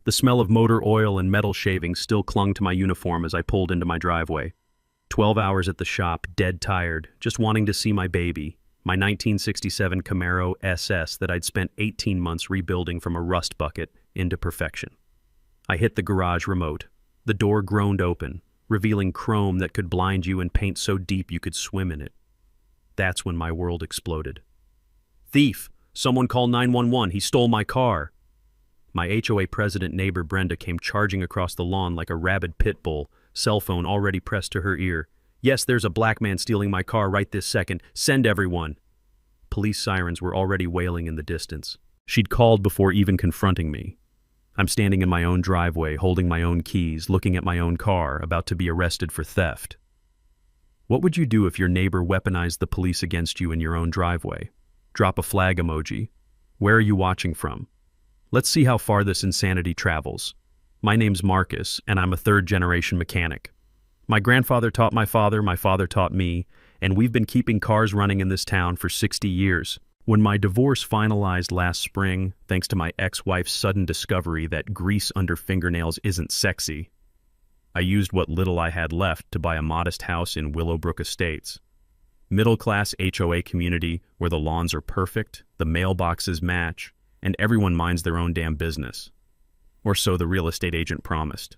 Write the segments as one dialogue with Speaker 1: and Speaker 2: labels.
Speaker 1: The smell of motor oil and metal shavings still clung to my uniform as I pulled into my driveway. 12 hours at the shop, dead tired, just wanting to see my baby, my 1967 Camaro SS that I'd spent 18 months rebuilding from a rust bucket into perfection. I hit the garage remote. The door groaned open, revealing chrome that could blind you and paint so deep you could swim in it. That's when my world exploded. "Thief! Someone call 911, he stole my car!" My HOA president neighbor Brenda came charging across the lawn like a rabid pit bull, cell phone already pressed to her ear. "Yes, there's a black man stealing my car right this second. Send everyone." Police sirens were already wailing in the distance. She'd called before even confronting me. I'm standing in my own driveway, holding my own keys, looking at my own car, about to be arrested for theft. What would you do if your neighbor weaponized the police against you in your own driveway? Drop a flag emoji. Where are you watching from? Let's see how far this insanity travels. My name's Marcus, and I'm a third-generation mechanic. My grandfather taught my father taught me, and we've been keeping cars running in this town for 60 years. When my divorce finalized last spring, thanks to my ex-wife's sudden discovery that grease under fingernails isn't sexy, I used what little I had left to buy a modest house in Willowbrook Estates. Middle-class HOA community where the lawns are perfect, the mailboxes match, and everyone minds their own damn business. Or so the real estate agent promised.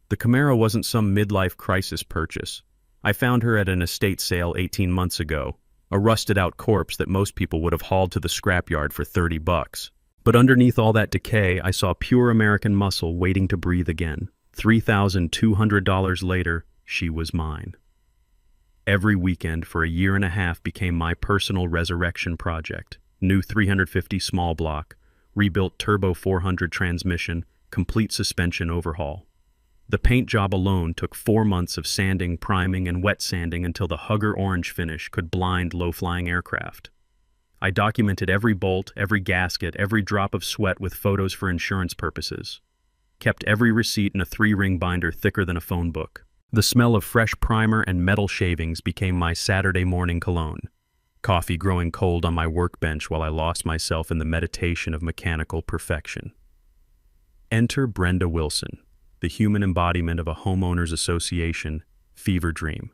Speaker 1: The Camaro wasn't some midlife crisis purchase. I found her at an estate sale 18 months ago, a rusted-out corpse that most people would have hauled to the scrapyard for $30. But underneath all that decay, I saw pure American muscle waiting to breathe again. $3,200 later, she was mine. Every weekend for a year and a half became my personal resurrection project. New 350 small block, rebuilt turbo 400 transmission, complete suspension overhaul. The paint job alone took 4 months of sanding, priming, and wet sanding until the Hugger orange finish could blind low-flying aircraft. I documented every bolt, every gasket, every drop of sweat with photos for insurance purposes. Kept every receipt in a 3-ring binder thicker than a phone book. The smell of fresh primer and metal shavings became my Saturday morning cologne. Coffee growing cold on my workbench while I lost myself in the meditation of mechanical perfection. Enter Brenda Wilson, the human embodiment of a homeowners association fever dream.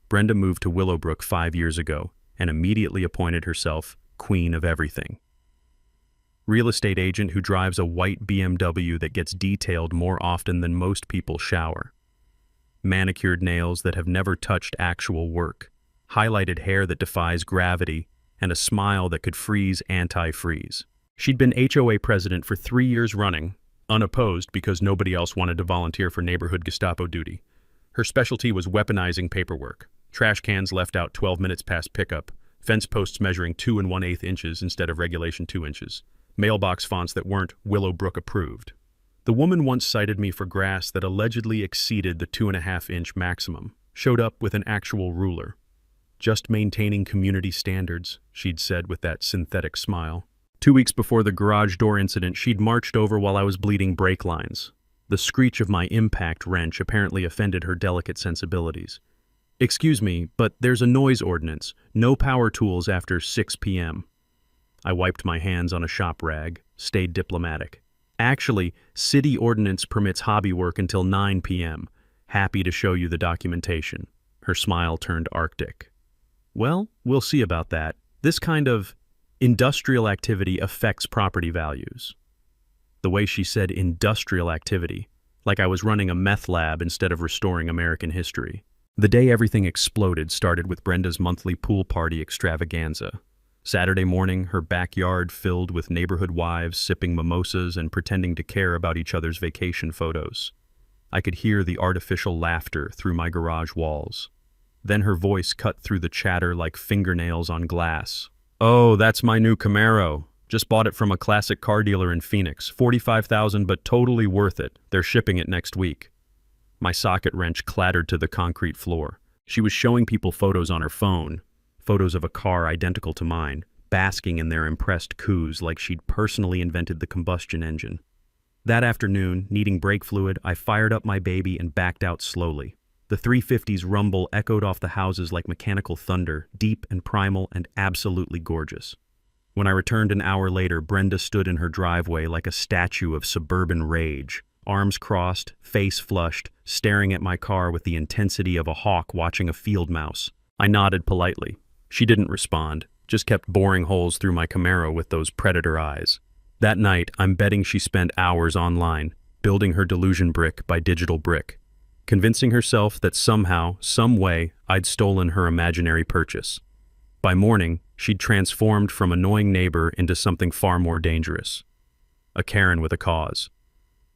Speaker 1: Brenda moved to Willowbrook 5 years ago and immediately appointed herself queen of everything. Real estate agent who drives a white BMW that gets detailed more often than most people shower. Manicured nails that have never touched actual work. Highlighted hair that defies gravity, and a smile that could freeze anti-freeze. She'd been HOA president for 3 years running, unopposed because nobody else wanted to volunteer for neighborhood Gestapo duty. Her specialty was weaponizing paperwork. Trash cans left out 12 minutes past pickup, fence posts measuring 2 1/8 inches instead of regulation 2 inches, mailbox fonts that weren't Willowbrook approved. The woman once cited me for grass that allegedly exceeded the 2.5-inch maximum, showed up with an actual ruler. "Just maintaining community standards," she'd said with that synthetic smile. 2 weeks before the garage door incident, she'd marched over while I was bleeding brake lines. The screech of my impact wrench apparently offended her delicate sensibilities. "Excuse me, but there's a noise ordinance. No power tools after 6 p.m. I wiped my hands on a shop rag, stayed diplomatic. "Actually, city ordinance permits hobby work until 9 p.m. Happy to show you the documentation." Her smile turned arctic. "Well, we'll see about that. This kind of industrial activity affects property values." The way she said industrial activity, like I was running a meth lab instead of restoring American history. The day everything exploded started with Brenda's monthly pool party extravaganza. Saturday morning, her backyard filled with neighborhood wives sipping mimosas and pretending to care about each other's vacation photos. I could hear the artificial laughter through my garage walls. Then her voice cut through the chatter like fingernails on glass. "Oh, that's my new Camaro. Just bought it from a classic car dealer in Phoenix. $45,000, but totally worth it. They're shipping it next week." My socket wrench clattered to the concrete floor. She was showing people photos on her phone, photos of a car identical to mine, basking in their impressed coups like she'd personally invented the combustion engine. That afternoon, needing brake fluid, I fired up my baby and backed out slowly. The 350's rumble echoed off the houses like mechanical thunder, deep and primal and absolutely gorgeous. When I returned an hour later, Brenda stood in her driveway like a statue of suburban rage, arms crossed, face flushed, staring at my car with the intensity of a hawk watching a field mouse. I nodded politely. She didn't respond, just kept boring holes through my Camaro with those predator eyes. That night, I'm betting she spent hours online, building her delusion brick by digital brick, convincing herself that somehow, some way, I'd stolen her imaginary purchase. By morning, she'd transformed from annoying neighbor into something far more dangerous. A Karen with a cause.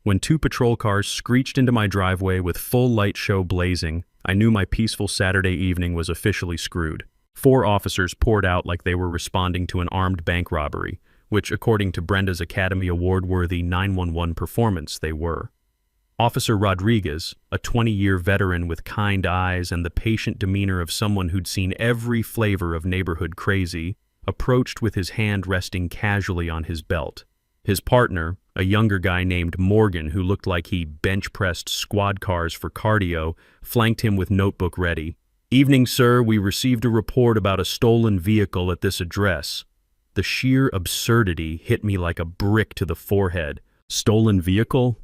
Speaker 1: When 2 patrol cars screeched into my driveway with full light show blazing, I knew my peaceful Saturday evening was officially screwed. 4 officers poured out like they were responding to an armed bank robbery, which, according to Brenda's Academy Award-worthy 911 performance, they were. Officer Rodriguez, a 20-year veteran with kind eyes and the patient demeanor of someone who'd seen every flavor of neighborhood crazy, approached with his hand resting casually on his belt. His partner, a younger guy named Morgan who looked like he bench-pressed squad cars for cardio, flanked him with notebook ready. "Evening, sir. We received a report about a stolen vehicle at this address." The sheer absurdity hit me like a brick to the forehead. Stolen vehicle?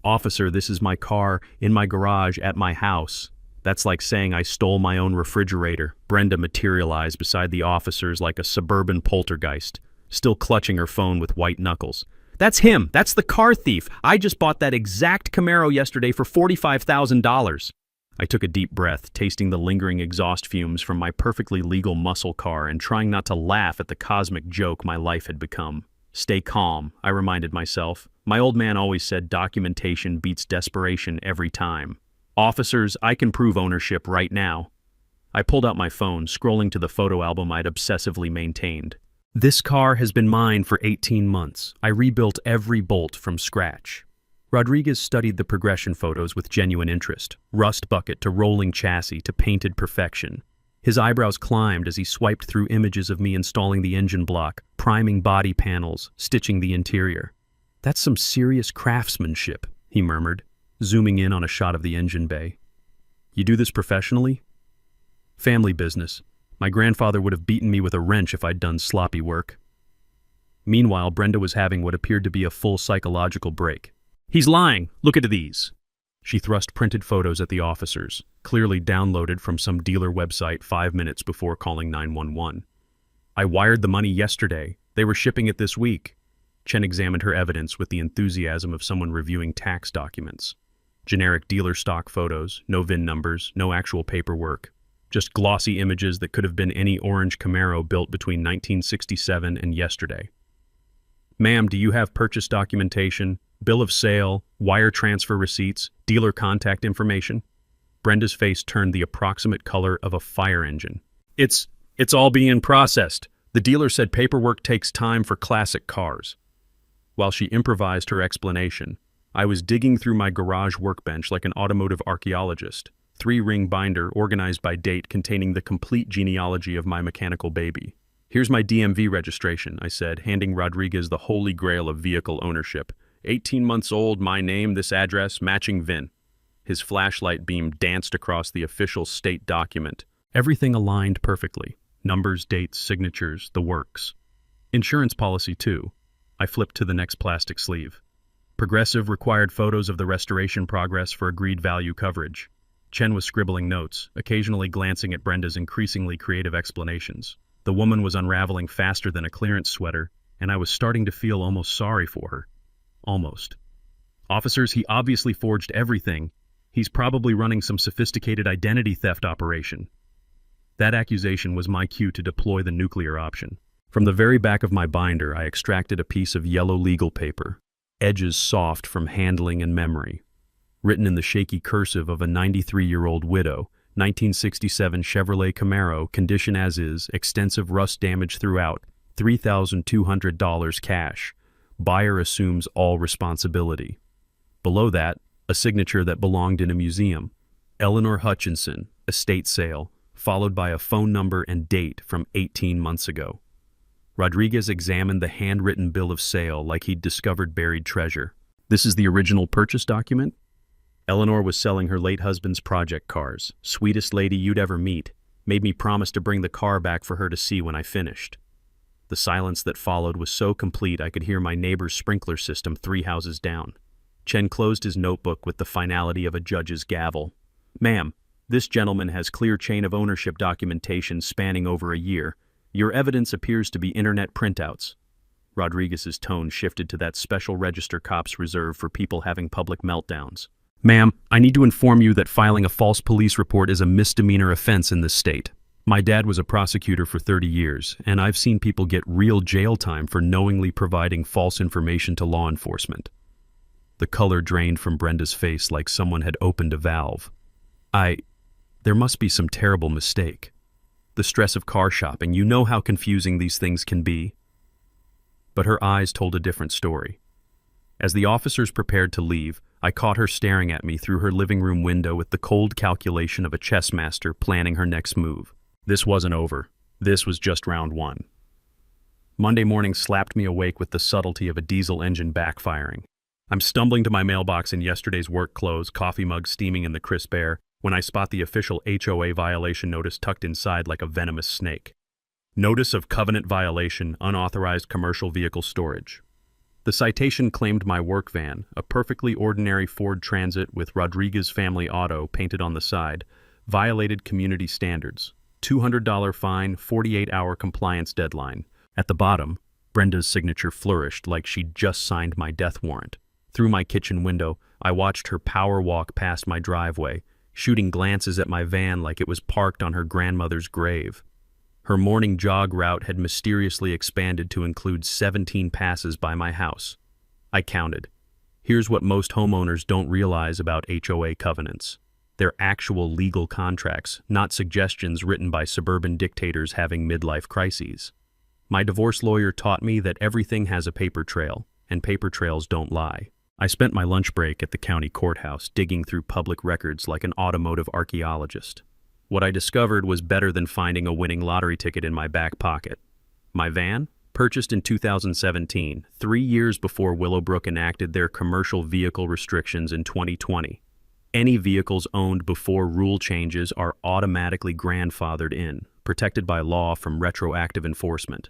Speaker 1: "Officer, this is my car, in my garage, at my house." That's like saying I stole my own refrigerator. Brenda materialized beside the officers like a suburban poltergeist, still clutching her phone with white knuckles. "That's him! That's the car thief! I just bought that exact Camaro yesterday for $45,000. I took a deep breath, tasting the lingering exhaust fumes from my perfectly legal muscle car and trying not to laugh at the cosmic joke my life had become. Stay calm, I reminded myself. My old man always said documentation beats desperation every time. "Officers, I can prove ownership right now." I pulled out my phone, scrolling to the photo album I'd obsessively maintained. "This car has been mine for 18 months. I rebuilt every bolt from scratch." Rodriguez studied the progression photos with genuine interest, rust bucket to rolling chassis to painted perfection. His eyebrows climbed as he swiped through images of me installing the engine block, priming body panels, stitching the interior. "That's some serious craftsmanship," he murmured, zooming in on a shot of the engine bay. "You do this professionally?" "Family business. My grandfather would have beaten me with a wrench if I'd done sloppy work." Meanwhile, Brenda was having what appeared to be a full psychological break. "He's lying. Look at these." She thrust printed photos at the officers, clearly downloaded from some dealer website 5 minutes before calling 911. "I wired the money yesterday. They were shipping it this week." Chen examined her evidence with the enthusiasm of someone reviewing tax documents. Generic dealer stock photos, no VIN numbers, no actual paperwork. Just glossy images that could have been any orange Camaro built between 1967 and yesterday. "Ma'am, do you have purchase documentation, bill of sale, wire transfer receipts, dealer contact information?" Brenda's face turned the approximate color of a fire engine. It's all being processed. The dealer said paperwork takes time for classic cars." While she improvised her explanation, I was digging through my garage workbench like an automotive archaeologist, 3-ring binder organized by date containing the complete genealogy of my mechanical baby. "Here's my DMV registration," I said, handing Rodriguez the holy grail of vehicle ownership. 18 months old, my name, this address, matching VIN. His flashlight beam danced across the official state document. Everything aligned perfectly. Numbers, dates, signatures, the works. Insurance policy, too. I flipped to the next plastic sleeve. Progressive required photos of the restoration progress for agreed value coverage. Chen was scribbling notes, occasionally glancing at Brenda's increasingly creative explanations. The woman was unraveling faster than a clearance sweater, and I was starting to feel almost sorry for her. Almost. "Officers, he obviously forged everything. He's probably running some sophisticated identity theft operation." That accusation was my cue to deploy the nuclear option. From the very back of my binder, I extracted a piece of yellow legal paper, edges soft from handling and memory. Written in the shaky cursive of a 93-year-old widow, 1967 Chevrolet Camaro, condition as is, extensive rust damage throughout, $3,200 cash. Buyer assumes all responsibility. Below that, a signature that belonged in a museum. Eleanor Hutchinson, estate sale, followed by a phone number and date from 18 months ago. Rodriguez examined the handwritten bill of sale like he'd discovered buried treasure. "This is the original purchase document?" Eleanor was selling her late husband's project cars. Sweetest lady you'd ever meet. Made me promise to bring the car back for her to see when I finished. The silence that followed was so complete I could hear my neighbor's sprinkler system 3 houses down. Chen closed his notebook with the finality of a judge's gavel. "Ma'am, this gentleman has clear chain of ownership documentation spanning over a year. Your evidence appears to be internet printouts." Rodriguez's tone shifted to that special register cops reserve for people having public meltdowns. "Ma'am, I need to inform you that filing a false police report is a misdemeanor offense in this state. My dad was a prosecutor for 30 years, and I've seen people get real jail time for knowingly providing false information to law enforcement." The color drained from Brenda's face like someone had opened a valve. There must be some terrible mistake. The stress of car shopping, you know how confusing these things can be." But her eyes told a different story. As the officers prepared to leave, I caught her staring at me through her living room window with the cold calculation of a chess master planning her next move. This wasn't over. This was just round one. Monday morning slapped me awake with the subtlety of a diesel engine backfiring. I'm stumbling to my mailbox in yesterday's work clothes, coffee mug steaming in the crisp air, when I spot the official HOA violation notice tucked inside like a venomous snake. Notice of covenant violation, unauthorized commercial vehicle storage. The citation claimed my work van, a perfectly ordinary Ford Transit with Rodriguez Family Auto painted on the side, violated community standards. $200 fine, 48-hour compliance deadline. At the bottom, Brenda's signature flourished like she'd just signed my death warrant. Through my kitchen window, I watched her power walk past my driveway, shooting glances at my van like it was parked on her grandmother's grave. Her morning jog route had mysteriously expanded to include 17 passes by my house. I counted. Here's what most homeowners don't realize about HOA covenants. They're actual legal contracts, not suggestions written by suburban dictators having midlife crises. My divorce lawyer taught me that everything has a paper trail, and paper trails don't lie. I spent my lunch break at the county courthouse digging through public records like an automotive archaeologist. What I discovered was better than finding a winning lottery ticket in my back pocket. My van, purchased in 2017, 3 years before Willowbrook enacted their commercial vehicle restrictions in 2020. Any vehicles owned before rule changes are automatically grandfathered in, protected by law from retroactive enforcement.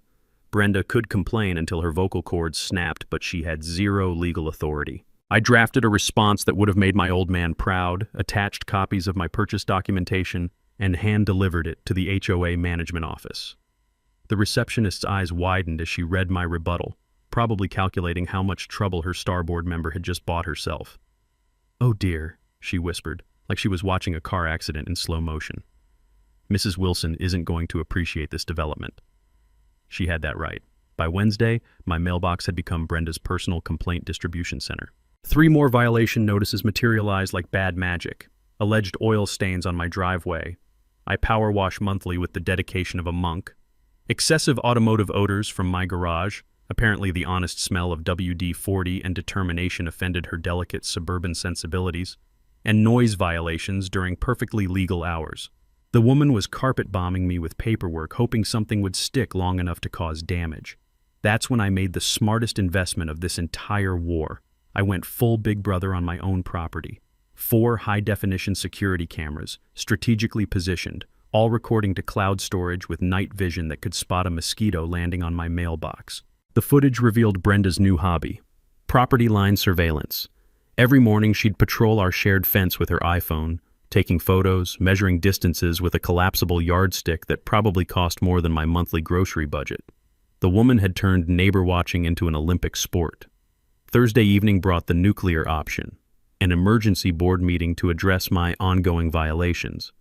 Speaker 1: Brenda could complain until her vocal cords snapped, but she had zero legal authority. I drafted a response that would have made my old man proud, attached copies of my purchase documentation, and hand-delivered it to the HOA management office. The receptionist's eyes widened as she read my rebuttal, probably calculating how much trouble her starboard member had just bought herself. "Oh dear," she whispered, like she was watching a car accident in slow motion. "Mrs. Wilson isn't going to appreciate this development." She had that right. By Wednesday, my mailbox had become Brenda's personal complaint distribution center. 3 more violation notices materialized like bad magic. Alleged oil stains on my driveway. I power wash monthly with the dedication of a monk. Excessive automotive odors from my garage. Apparently the honest smell of WD-40 and determination offended her delicate suburban sensibilities. And noise violations during perfectly legal hours. The woman was carpet bombing me with paperwork, hoping something would stick long enough to cause damage. That's when I made the smartest investment of this entire war. I went full Big Brother on my own property. 4 high-definition security cameras, strategically positioned, all recording to cloud storage with night vision that could spot a mosquito landing on my mailbox. The footage revealed Brenda's new hobby, property line surveillance. Every morning she'd patrol our shared fence with her iPhone, taking photos, measuring distances with a collapsible yardstick that probably cost more than my monthly grocery budget. The woman had turned neighbor watching into an Olympic sport. Thursday evening brought the nuclear option, an emergency board meeting to address my ongoing violations.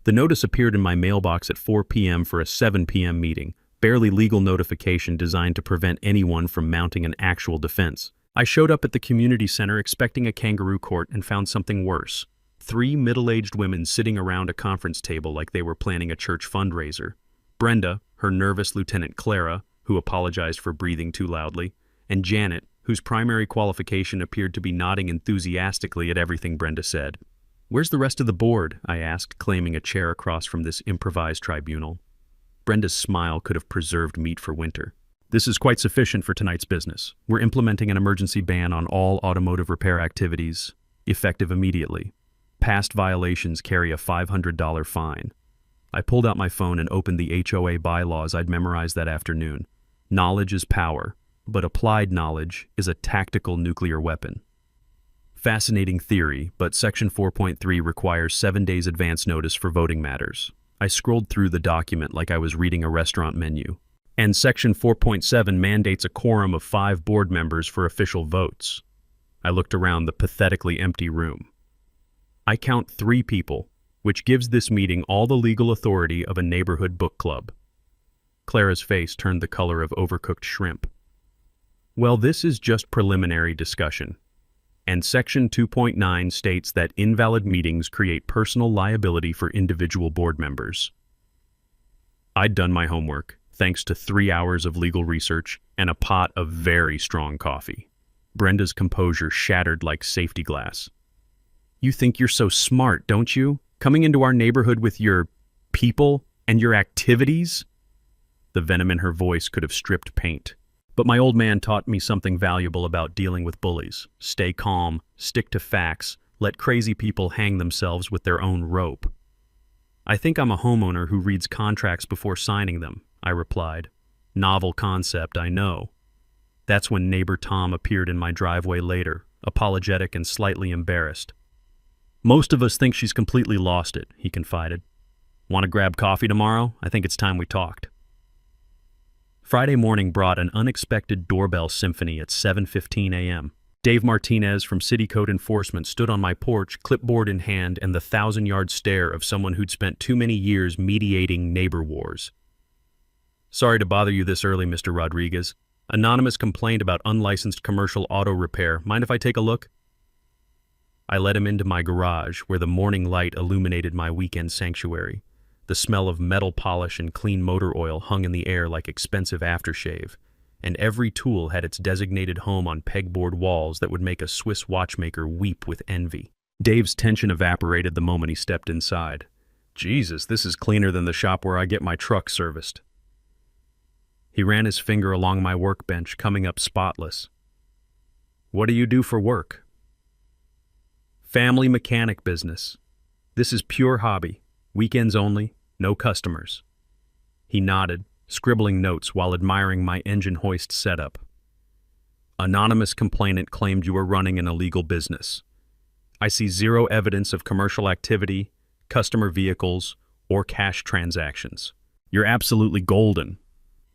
Speaker 1: The notice appeared in my mailbox at 4 p.m. for a 7 p.m. meeting, barely legal notification designed to prevent anyone from mounting an actual defense. I showed up at the community center expecting a kangaroo court and found something worse. 3 middle-aged women sitting around a conference table like they were planning a church fundraiser. Brenda, her nervous Lieutenant Clara, who apologized for breathing too loudly, and Janet, whose primary qualification appeared to be nodding enthusiastically at everything Brenda said. "Where's the rest of the board?" I asked, claiming a chair across from this improvised tribunal. Brenda's smile could have preserved meat for winter. "This is quite sufficient for tonight's business. We're implementing an emergency ban on all automotive repair activities, effective immediately. Past violations carry a $500 fine." I pulled out my phone and opened the HOA bylaws I'd memorized that afternoon. Knowledge is power, but applied knowledge is a tactical nuclear weapon. Fascinating theory, but Section 4.3 requires 7 days advance notice for voting matters. I scrolled through the document like I was reading a restaurant menu. And Section 4.7 mandates a quorum of 5 board members for official votes. I looked around the pathetically empty room. I count 3 people, which gives this meeting all the legal authority of a neighborhood book club. Clara's face turned the color of overcooked shrimp. Well, this is just preliminary discussion. And Section 2.9 states that invalid meetings create personal liability for individual board members. I'd done my homework, thanks to 3 hours of legal research and a pot of very strong coffee. Brenda's composure shattered like safety glass. You think you're so smart, don't you? Coming into our neighborhood with your people and your activities? The venom in her voice could have stripped paint. But my old man taught me something valuable about dealing with bullies. Stay calm, stick to facts, let crazy people hang themselves with their own rope. I think I'm a homeowner who reads contracts before signing them, I replied. Novel concept, I know. That's when neighbor Tom appeared in my driveway later, apologetic and slightly embarrassed. Most of us think she's completely lost it, he confided. Want to grab coffee tomorrow? I think it's time we talked. Friday morning brought an unexpected doorbell symphony at 7:15 a.m. Dave Martinez from City Code Enforcement stood on my porch, clipboard in hand, and the 1,000-yard stare of someone who'd spent too many years mediating neighbor wars. Sorry to bother you this early, Mr. Rodriguez. Anonymous complaint about unlicensed commercial auto repair. Mind if I take a look? I led him into my garage, where the morning light illuminated my weekend sanctuary. The smell of metal polish and clean motor oil hung in the air like expensive aftershave, and every tool had its designated home on pegboard walls that would make a Swiss watchmaker weep with envy. Dave's tension evaporated the moment he stepped inside. Jesus, this is cleaner than the shop where I get my truck serviced. He ran his finger along my workbench, coming up spotless. What do you do for work? Family mechanic business. This is pure hobby. Weekends only, no customers. He nodded, scribbling notes while admiring my engine hoist setup. Anonymous complainant claimed you were running an illegal business. I see zero evidence of commercial activity, customer vehicles, or cash transactions. You're absolutely golden.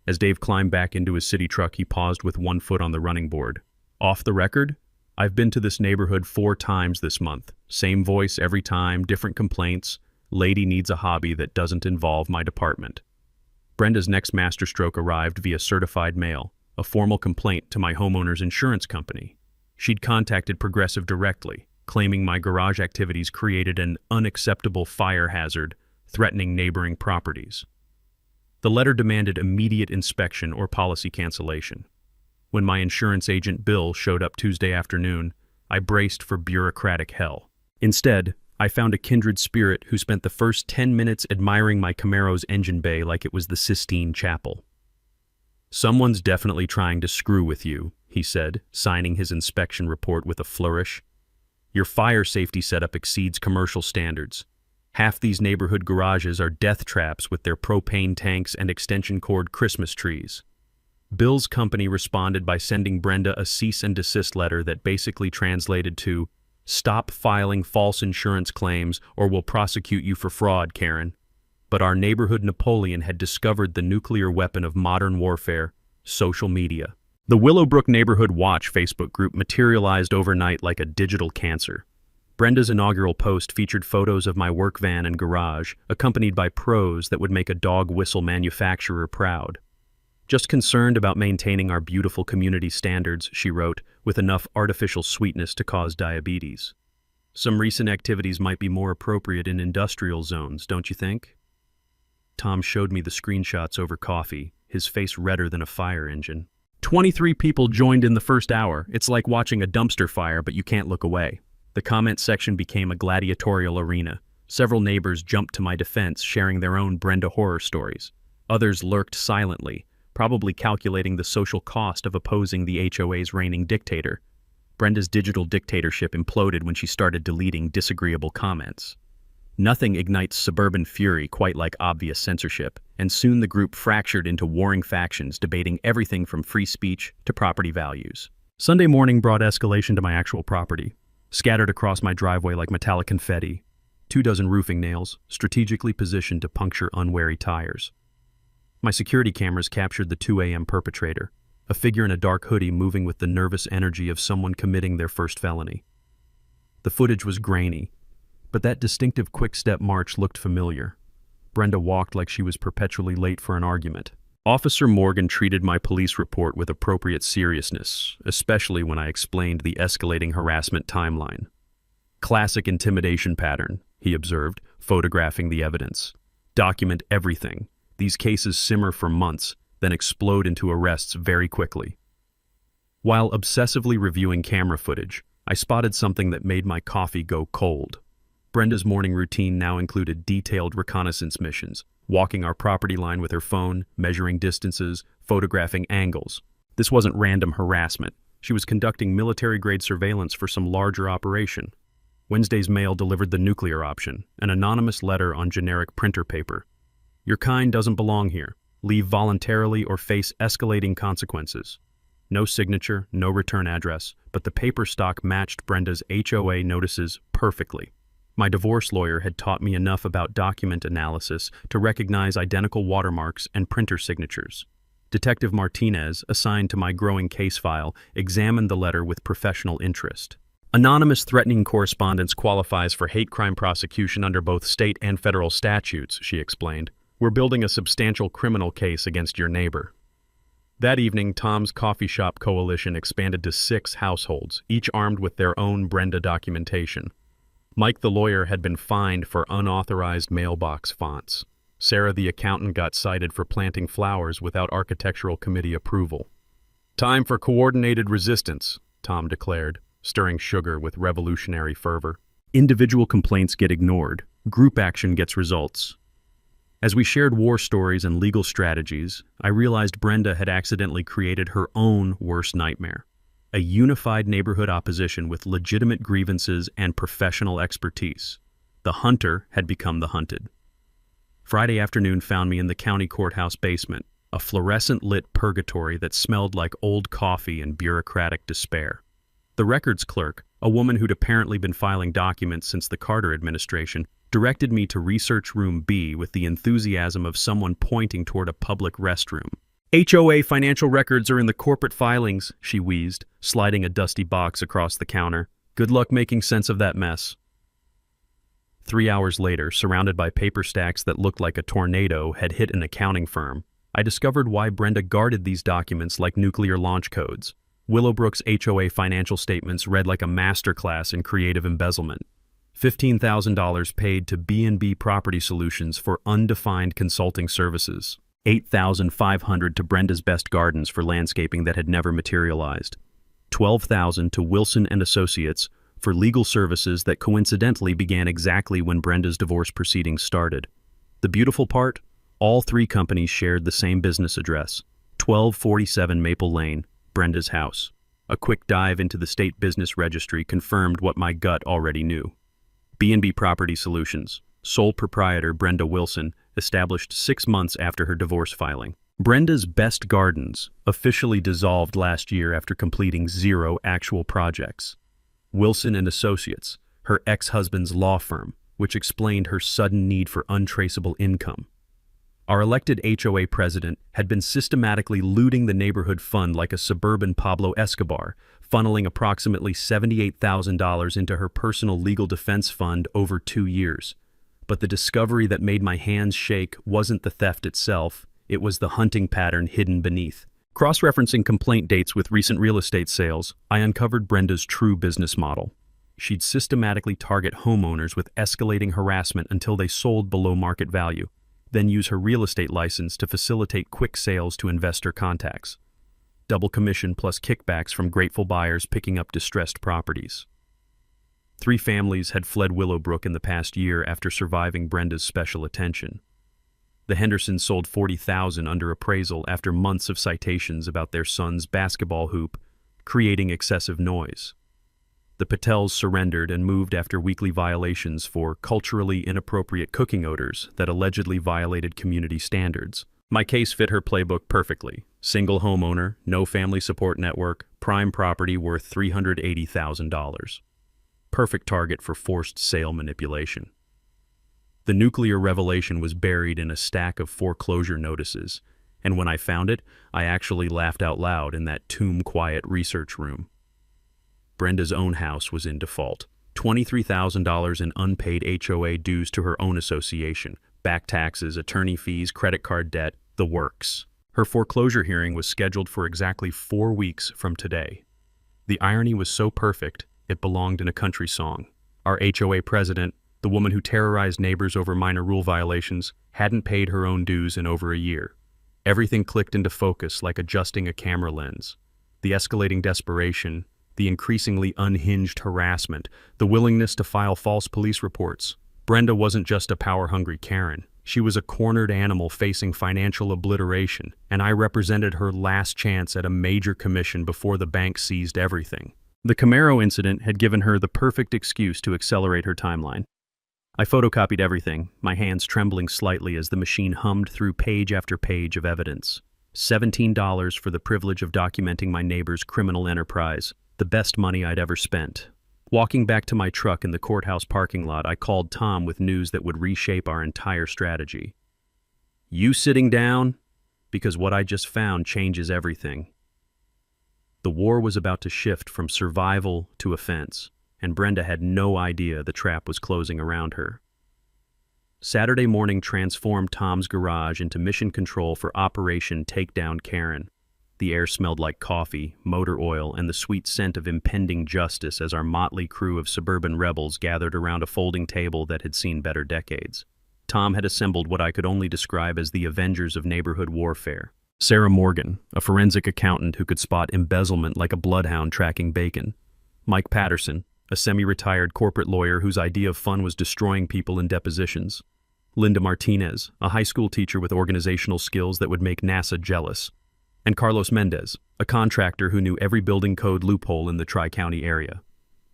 Speaker 1: As Dave climbed back into his city truck, he paused with one foot on the running board. Off the record, I've been to this neighborhood 4 times this month. Same voice every time, different complaints. Lady needs a hobby that doesn't involve my department. Brenda's next masterstroke arrived via certified mail, a formal complaint to my homeowner's insurance company. She'd contacted Progressive directly, claiming my garage activities created an unacceptable fire hazard, threatening neighboring properties. The letter demanded immediate inspection or policy cancellation. When my insurance agent Bill showed up Tuesday afternoon, I braced for bureaucratic hell. Instead, I found a kindred spirit who spent the first 10 minutes admiring my Camaro's engine bay like it was the Sistine Chapel. Someone's definitely trying to screw with you, he said, signing his inspection report with a flourish. Your fire safety setup exceeds commercial standards. Half these neighborhood garages are death traps with their propane tanks and extension cord Christmas trees. Bill's company responded by sending Brenda a cease and desist letter that basically translated to, "Stop filing false insurance claims or we'll prosecute you for fraud, Karen." But our neighborhood Napoleon had discovered the nuclear weapon of modern warfare, social media. The Willowbrook Neighborhood Watch Facebook group materialized overnight like a digital cancer. Brenda's inaugural post featured photos of my work van and garage, accompanied by prose that would make a dog whistle manufacturer proud. Just concerned about maintaining our beautiful community standards, she wrote, with enough artificial sweetness to cause diabetes. Some recent activities might be more appropriate in industrial zones, don't you think? Tom showed me the screenshots over coffee, his face redder than a fire engine. 23 people joined in the first hour. It's like watching a dumpster fire, but you can't look away. The comment section became a gladiatorial arena. Several neighbors jumped to my defense, sharing their own Brenda horror stories. Others lurked silently, probably calculating the social cost of opposing the HOA's reigning dictator. Brenda's digital dictatorship imploded when she started deleting disagreeable comments. Nothing ignites suburban fury quite like obvious censorship, and soon the group fractured into warring factions debating everything from free speech to property values. Sunday morning brought escalation to my actual property, scattered across my driveway like metallic confetti, 24 roofing nails, strategically positioned to puncture unwary tires. My security cameras captured the 2 a.m. perpetrator, a figure in a dark hoodie moving with the nervous energy of someone committing their first felony. The footage was grainy, but that distinctive quick-step march looked familiar. Brenda walked like she was perpetually late for an argument. Officer Morgan treated my police report with appropriate seriousness, especially when I explained the escalating harassment timeline. Classic intimidation pattern, he observed, photographing the evidence. Document everything. These cases simmer for months, then explode into arrests very quickly. While obsessively reviewing camera footage, I spotted something that made my coffee go cold. Brenda's morning routine now included detailed reconnaissance missions, walking our property line with her phone, measuring distances, photographing angles. This wasn't random harassment. She was conducting military-grade surveillance for some larger operation. Wednesday's mail delivered the nuclear option, an anonymous letter on generic printer paper. Your kind doesn't belong here. Leave voluntarily or face escalating consequences. No signature, no return address, but the paper stock matched Brenda's HOA notices perfectly. My divorce lawyer had taught me enough about document analysis to recognize identical watermarks and printer signatures. Detective Martinez, assigned to my growing case file, examined the letter with professional interest. Anonymous threatening correspondence qualifies for hate crime prosecution under both state and federal statutes, she explained. We're building a substantial criminal case against your neighbor. That evening, Tom's Coffee Shop Coalition expanded to 6 households, each armed with their own Brenda documentation. Mike the lawyer had been fined for unauthorized mailbox fonts. Sarah the accountant got cited for planting flowers without architectural committee approval. Time for coordinated resistance, Tom declared, stirring sugar with revolutionary fervor. Individual complaints get ignored. Group action gets results. As we shared war stories and legal strategies, I realized Brenda had accidentally created her own worst nightmare. A unified neighborhood opposition with legitimate grievances and professional expertise. The hunter had become the hunted. Friday afternoon found me in the county courthouse basement, a fluorescent-lit purgatory that smelled like old coffee and bureaucratic despair. The records clerk, a woman who'd apparently been filing documents since the Carter administration, directed me to Research Room B with the enthusiasm of someone pointing toward a public restroom. HOA financial records are in the corporate filings, she wheezed, sliding a dusty box across the counter. Good luck making sense of that mess. 3 hours later, surrounded by paper stacks that looked like a tornado had hit an accounting firm, I discovered why Brenda guarded these documents like nuclear launch codes. Willowbrook's HOA financial statements read like a masterclass in creative embezzlement. $15,000 paid to B&B Property Solutions for undefined consulting services. $8,500 to Brenda's Best Gardens for landscaping that had never materialized. $12,000 to Wilson and Associates for legal services that coincidentally began exactly when Brenda's divorce proceedings started. The beautiful part? All 3 companies shared the same business address, 1247 Maple Lane, Brenda's house. A quick dive into the state business registry confirmed what my gut already knew. B&B Property Solutions, sole proprietor Brenda Wilson, established 6 months after her divorce filing. Brenda's Best Gardens officially dissolved last year after completing 0 actual projects. Wilson and Associates, her ex-husband's law firm, which explained her sudden need for untraceable income. Our elected HOA president had been systematically looting the neighborhood fund like a suburban Pablo Escobar, funneling approximately $78,000 into her personal legal defense fund over 2 years. But the discovery that made my hands shake wasn't the theft itself, it was the hunting pattern hidden beneath. Cross-referencing complaint dates with recent real estate sales, I uncovered Brenda's true business model. She'd systematically target homeowners with escalating harassment until they sold below market value, then use her real estate license to facilitate quick sales to investor contacts. Double commission plus kickbacks from grateful buyers picking up distressed properties. 3 families had fled Willowbrook in the past year after surviving Brenda's special attention. The Hendersons sold $40,000 under appraisal after months of citations about their son's basketball hoop creating excessive noise. The Patels surrendered and moved after weekly violations for culturally inappropriate cooking odors that allegedly violated community standards. My case fit her playbook perfectly. Single homeowner, no family support network, prime property worth $380,000. Perfect target for forced sale manipulation. The nuclear revelation was buried in a stack of foreclosure notices, and when I found it, I actually laughed out loud in that tomb-quiet research room. Brenda's own house was in default. $23,000 in unpaid HOA dues to her own association, back taxes, attorney fees, credit card debt, the works. Her foreclosure hearing was scheduled for exactly 4 weeks from today. The irony was so perfect, it belonged in a country song. Our HOA president, the woman who terrorized neighbors over minor rule violations, hadn't paid her own dues in over a year. Everything clicked into focus like adjusting a camera lens. The escalating desperation, the increasingly unhinged harassment, the willingness to file false police reports. Brenda wasn't just a power-hungry Karen. She was a cornered animal facing financial obliteration, and I represented her last chance at a major commission before the bank seized everything. The Camaro incident had given her the perfect excuse to accelerate her timeline. I photocopied everything, my hands trembling slightly as the machine hummed through page after page of evidence. $17 for the privilege of documenting my neighbor's criminal enterprise, the best money I'd ever spent. Walking back to my truck in the courthouse parking lot, I called Tom with news that would reshape our entire strategy. "You sitting down? Because what I just found changes everything." The war was about to shift from survival to offense, and Brenda had no idea the trap was closing around her. Saturday morning transformed Tom's garage into mission control for Operation Takedown Karen. The air smelled like coffee, motor oil, and the sweet scent of impending justice as our motley crew of suburban rebels gathered around a folding table that had seen better decades. Tom had assembled what I could only describe as the Avengers of neighborhood warfare. Sarah Morgan, a forensic accountant who could spot embezzlement like a bloodhound tracking bacon. Mike Patterson, a semi-retired corporate lawyer whose idea of fun was destroying people in depositions. Linda Martinez, a high school teacher with organizational skills that would make NASA jealous. And Carlos Mendez, a contractor who knew every building code loophole in the Tri-County area.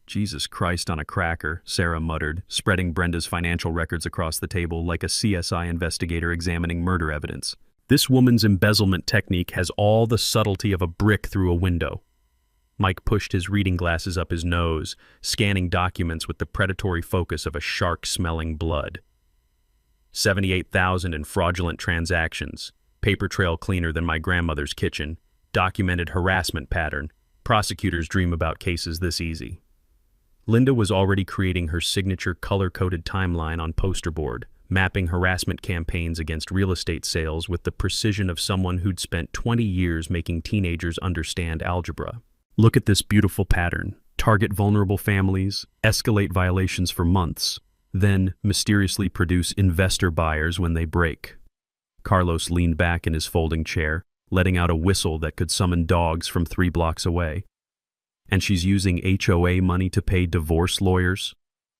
Speaker 1: "Jesus Christ on a cracker," Sarah muttered, spreading Brenda's financial records across the table like a CSI investigator examining murder evidence. "This woman's embezzlement technique has all the subtlety of a brick through a window." Mike pushed his reading glasses up his nose, scanning documents with the predatory focus of a shark-smelling blood. 78,000 in fraudulent transactions, paper trail cleaner than my grandmother's kitchen, documented harassment pattern. Prosecutors dream about cases this easy. Linda was already creating her signature color-coded timeline on poster board, mapping harassment campaigns against real estate sales with the precision of someone who'd spent 20 years making teenagers understand algebra. "Look at this beautiful pattern. Target vulnerable families, escalate violations for months, then mysteriously produce investor buyers when they break." Carlos leaned back in his folding chair, letting out a whistle that could summon dogs from 3 blocks away. "And she's using HOA money to pay divorce lawyers?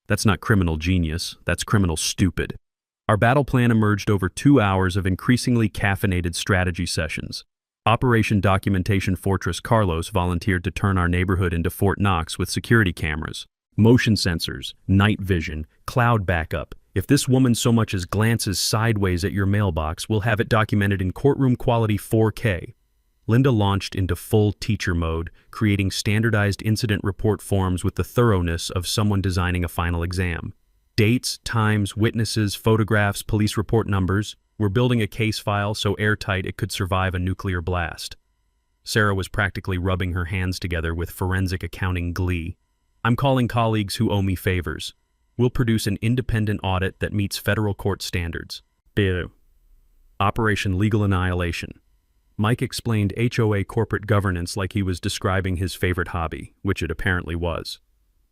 Speaker 1: That's not criminal genius, that's criminal stupid." Our battle plan emerged over 2 hours of increasingly caffeinated strategy sessions. Operation Documentation Fortress Carlos volunteered to turn our neighborhood into Fort Knox with security cameras, motion sensors, night vision, cloud backup. If this woman so much as glances sideways at your mailbox, we'll have it documented in courtroom quality 4K. Linda launched into full teacher mode, creating standardized incident report forms with the thoroughness of someone designing a final exam. Dates, times, witnesses, photographs, police report numbers. We're building a case file so airtight it could survive a nuclear blast. Sarah was practically rubbing her hands together with forensic accounting glee. "I'm calling colleagues who owe me favors. We'll produce an independent audit that meets federal court standards." Bill. Operation Legal Annihilation. Mike explained HOA corporate governance like he was describing his favorite hobby, which it apparently was.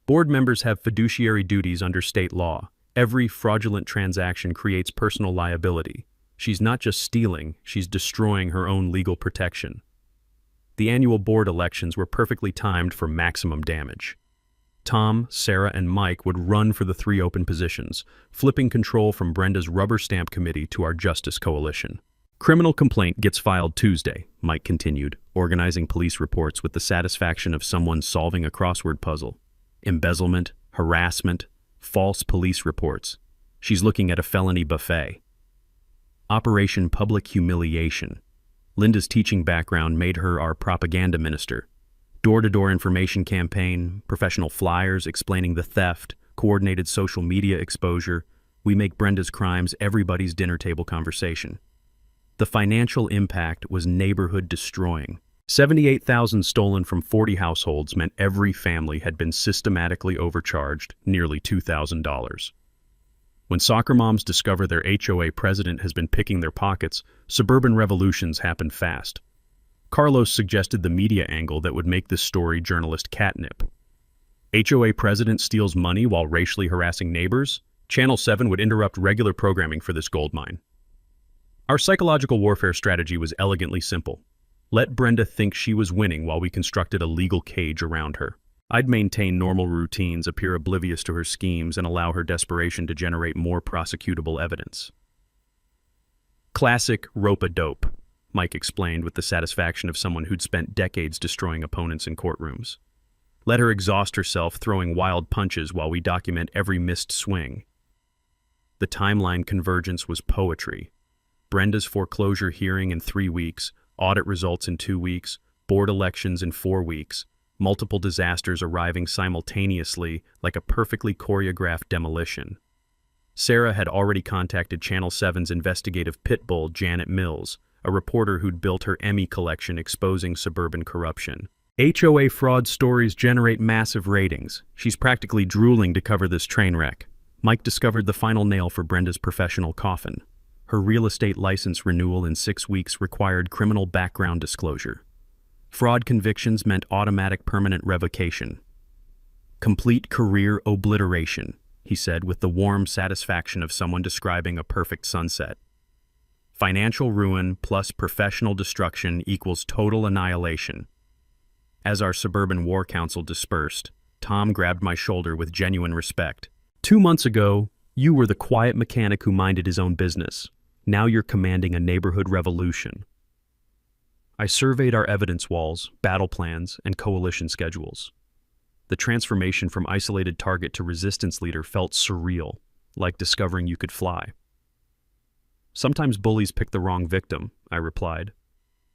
Speaker 1: "Board members have fiduciary duties under state law. Every fraudulent transaction creates personal liability. She's not just stealing, she's destroying her own legal protection." The annual board elections were perfectly timed for maximum damage. Tom, Sarah, and Mike would run for the 3 open positions, flipping control from Brenda's rubber stamp committee to our Justice Coalition. "Criminal complaint gets filed Tuesday," Mike continued, organizing police reports with the satisfaction of someone solving a crossword puzzle. embezzlement, harassment, false police reports. She's looking at a felony buffet. Operation Public Humiliation. Linda's teaching background made her our propaganda minister. Door-to-door information campaign, professional flyers explaining the theft, coordinated social media exposure. We make Brenda's crimes everybody's dinner table conversation. The financial impact was neighborhood destroying. 78,000 stolen from 40 households meant every family had been systematically overcharged nearly $2,000. When soccer moms discover their HOA president has been picking their pockets, suburban revolutions happen fast. Carlos suggested the media angle that would make this story journalist catnip. HOA president steals money while racially harassing neighbors? Channel 7 would interrupt regular programming for this goldmine. Our psychological warfare strategy was elegantly simple. Let Brenda think she was winning while we constructed a legal cage around her. I'd maintain normal routines, appear oblivious to her schemes, and allow her desperation to generate more prosecutable evidence. Classic rope-a-dope, Mike explained with the satisfaction of someone who'd spent decades destroying opponents in courtrooms. Let her exhaust herself throwing wild punches while we document every missed swing. The timeline convergence was poetry. Brenda's foreclosure hearing in 3 weeks, audit results in 2 weeks, board elections in 4 weeks, multiple disasters arriving simultaneously like a perfectly choreographed demolition. Sarah had already contacted Channel 7's investigative pit bull, Janet Mills, a reporter who'd built her Emmy collection exposing suburban corruption. HOA fraud stories generate massive ratings. She's practically drooling to cover this train wreck. Mike discovered the final nail for Brenda's professional coffin. Her real estate license renewal in 6 weeks required criminal background disclosure. Fraud convictions meant automatic permanent revocation. Complete career obliteration, he said with the warm satisfaction of someone describing a perfect sunset. Financial ruin plus professional destruction equals total annihilation. As our suburban war council dispersed, Tom grabbed my shoulder with genuine respect. 2 months ago, you were the quiet mechanic who minded his own business. Now you're commanding a neighborhood revolution. I surveyed our evidence walls, battle plans, and coalition schedules. The transformation from isolated target to resistance leader felt surreal, like discovering you could fly. Sometimes bullies pick the wrong victim, I replied.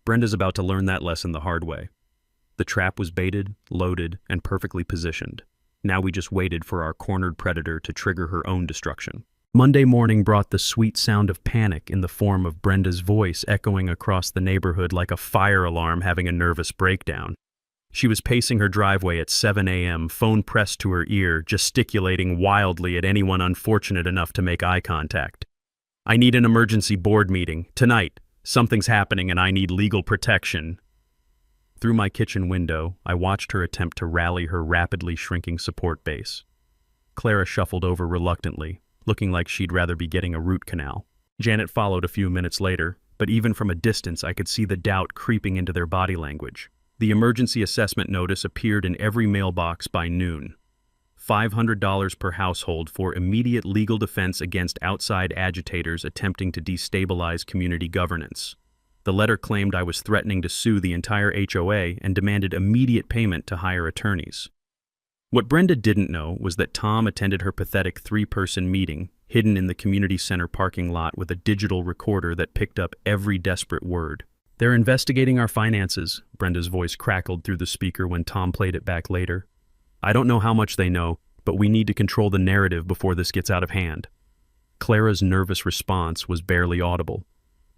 Speaker 1: Brenda's about to learn that lesson the hard way. The trap was baited, loaded, and perfectly positioned. Now we just waited for our cornered predator to trigger her own destruction. Monday morning brought the sweet sound of panic in the form of Brenda's voice echoing across the neighborhood like a fire alarm having a nervous breakdown. She was pacing her driveway at 7 a.m., phone pressed to her ear, gesticulating wildly at anyone unfortunate enough to make eye contact. I need an emergency board meeting. Tonight. Something's happening and I need legal protection. Through my kitchen window, I watched her attempt to rally her rapidly shrinking support base. Clara shuffled over reluctantly, looking like she'd rather be getting a root canal. Janet followed a few minutes later, but even from a distance I could see the doubt creeping into their body language. The emergency assessment notice appeared in every mailbox by noon. $500 per household for immediate legal defense against outside agitators attempting to destabilize community governance. The letter claimed I was threatening to sue the entire HOA and demanded immediate payment to hire attorneys. What Brenda didn't know was that Tom attended her pathetic 3-person meeting, hidden in the community center parking lot with a digital recorder that picked up every desperate word. They're investigating our finances, Brenda's voice crackled through the speaker when Tom played it back later. I don't know how much they know, but we need to control the narrative before this gets out of hand. Clara's nervous response was barely audible.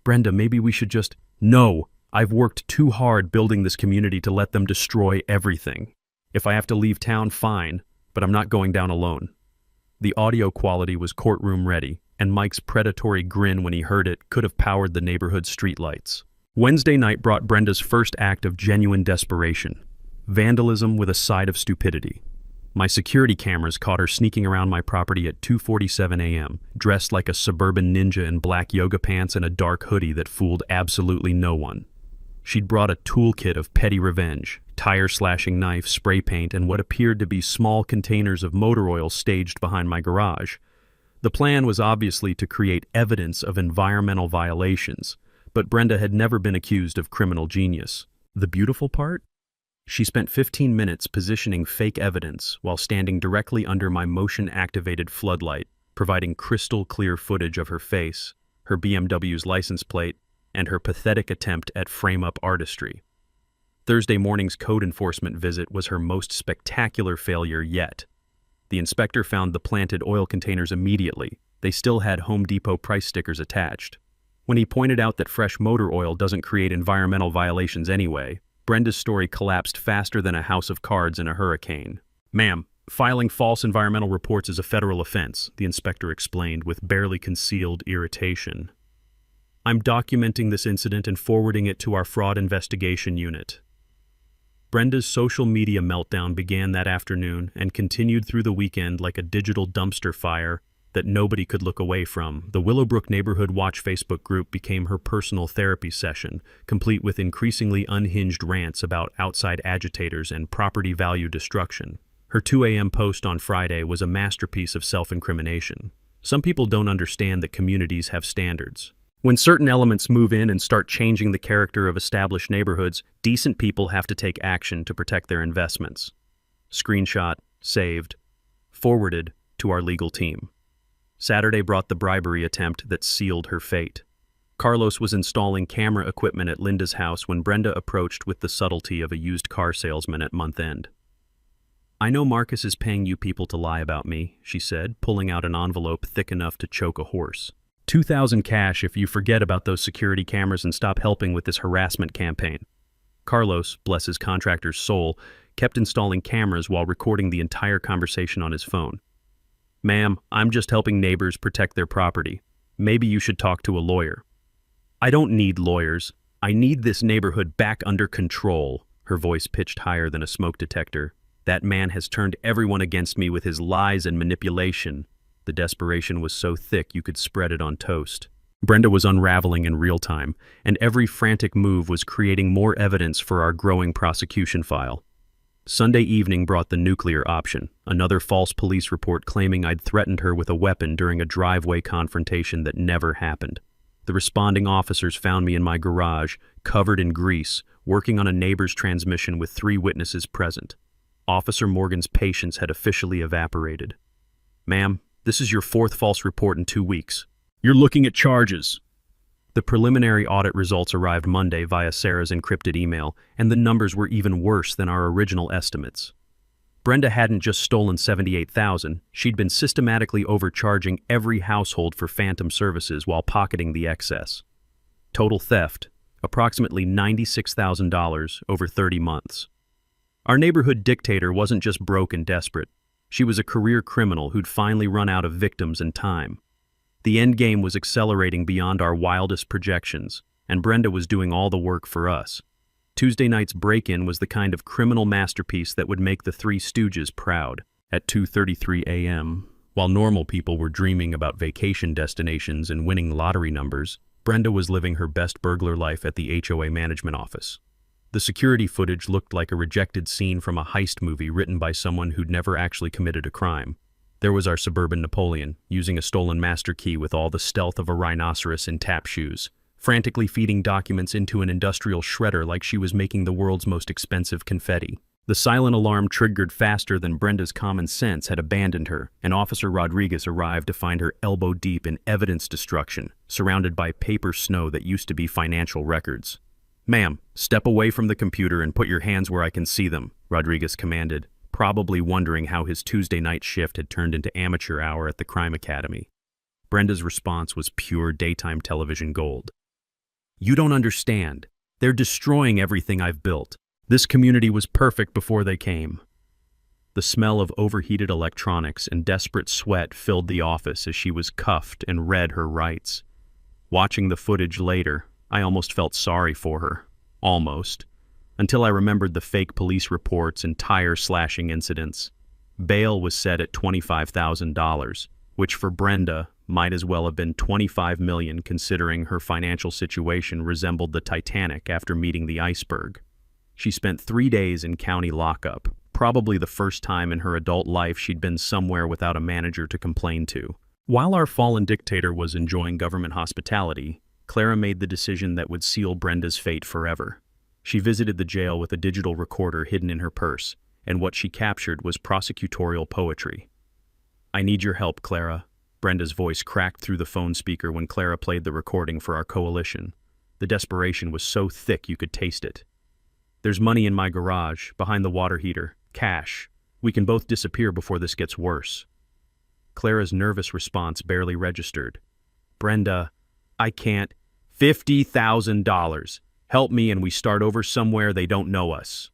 Speaker 1: Brenda, maybe we should just... No! I've worked too hard building this community to let them destroy everything. If I have to leave town, fine, but I'm not going down alone. The audio quality was courtroom ready, and Mike's predatory grin when he heard it could have powered the neighborhood streetlights. Wednesday night brought Brenda's first act of genuine desperation. Vandalism with a side of stupidity. My security cameras caught her sneaking around my property at 2:47 a.m., dressed like a suburban ninja in black yoga pants and a dark hoodie that fooled absolutely no one. She'd brought a toolkit of petty revenge, tire-slashing knife, spray paint, and what appeared to be small containers of motor oil staged behind my garage. The plan was obviously to create evidence of environmental violations, but Brenda had never been accused of criminal genius. The beautiful part? She spent 15 minutes positioning fake evidence while standing directly under my motion-activated floodlight, providing crystal-clear footage of her face, her BMW's license plate, and her pathetic attempt at frame-up artistry. Thursday morning's code enforcement visit was her most spectacular failure yet. The inspector found the planted oil containers immediately. They still had Home Depot price stickers attached. When he pointed out that fresh motor oil doesn't create environmental violations anyway, Brenda's story collapsed faster than a house of cards in a hurricane. "Ma'am, filing false environmental reports is a federal offense," the inspector explained with barely concealed irritation. "I'm documenting this incident and forwarding it to our fraud investigation unit." Brenda's social media meltdown began that afternoon and continued through the weekend like a digital dumpster fire that nobody could look away from. The Willowbrook Neighborhood Watch Facebook group became her personal therapy session, complete with increasingly unhinged rants about outside agitators and property value destruction. Her 2 a.m. post on Friday was a masterpiece of self-incrimination. Some people don't understand that communities have standards. When certain elements move in and start changing the character of established neighborhoods, decent people have to take action to protect their investments. Screenshot, saved, forwarded to our legal team. Saturday brought the bribery attempt that sealed her fate. Carlos was installing camera equipment at Linda's house when Brenda approached with the subtlety of a used car salesman at month end. "I know Marcus is paying you people to lie about me," she said, pulling out an envelope thick enough to choke a horse. $2,000 cash if you forget about those security cameras and stop helping with this harassment campaign." Carlos, bless his contractor's soul, kept installing cameras while recording the entire conversation on his phone. "Ma'am, I'm just helping neighbors protect their property. Maybe you should talk to a lawyer." "I don't need lawyers. I need this neighborhood back under control," her voice pitched higher than a smoke detector. "That man has turned everyone against me with his lies and manipulation." The desperation was so thick you could spread it on toast. Brenda was unraveling in real time, and every frantic move was creating more evidence for our growing prosecution file. Sunday evening brought the nuclear option, another false police report claiming I'd threatened her with a weapon during a driveway confrontation that never happened. The responding officers found me in my garage, covered in grease, working on a neighbor's transmission with 3 witnesses present. Officer Morgan's patience had officially evaporated. "Ma'am, this is your 4th false report in 2 weeks. You're looking at charges." The preliminary audit results arrived Monday via Sarah's encrypted email, and the numbers were even worse than our original estimates. Brenda hadn't just stolen $78,000, she'd been systematically overcharging every household for phantom services while pocketing the excess. Total theft, approximately $96,000 over 30 months. Our neighborhood dictator wasn't just broke and desperate. She was a career criminal who'd finally run out of victims and time. The endgame was accelerating beyond our wildest projections, and Brenda was doing all the work for us. Tuesday night's break-in was the kind of criminal masterpiece that would make the Three Stooges proud. At 2:33 a.m., while normal people were dreaming about vacation destinations and winning lottery numbers, Brenda was living her best burglar life at the HOA management office. The security footage looked like a rejected scene from a heist movie written by someone who'd never actually committed a crime. There was our suburban Napoleon, using a stolen master key with all the stealth of a rhinoceros in tap shoes, frantically feeding documents into an industrial shredder like she was making the world's most expensive confetti. The silent alarm triggered faster than Brenda's common sense had abandoned her, and Officer Rodriguez arrived to find her elbow-deep in evidence destruction, surrounded by paper snow that used to be financial records. "Ma'am, step away from the computer and put your hands where I can see them," Rodriguez commanded, probably wondering how his Tuesday night shift had turned into amateur hour at the crime academy. Brenda's response was pure daytime television gold. "You don't understand. They're destroying everything I've built. This community was perfect before they came." The smell of overheated electronics and desperate sweat filled the office as she was cuffed and read her rights. Watching the footage later, I almost felt sorry for her. Almost. Until I remembered the fake police reports and tire slashing incidents. Bail was set at $25,000, which for Brenda might as well have been $25 million considering her financial situation resembled the Titanic after meeting the iceberg. She spent 3 days in county lockup, probably the first time in her adult life she'd been somewhere without a manager to complain to. While our fallen dictator was enjoying government hospitality, Clara made the decision that would seal Brenda's fate forever. She visited the jail with a digital recorder hidden in her purse, and what she captured was prosecutorial poetry. "I need your help, Clara." Brenda's voice cracked through the phone speaker when Clara played the recording for our coalition. The desperation was so thick you could taste it. "There's money in my garage, behind the water heater. Cash. We can both disappear before this gets worse." Clara's nervous response barely registered. "Brenda, I can't. $50,000. Help me and we start over somewhere they don't know us."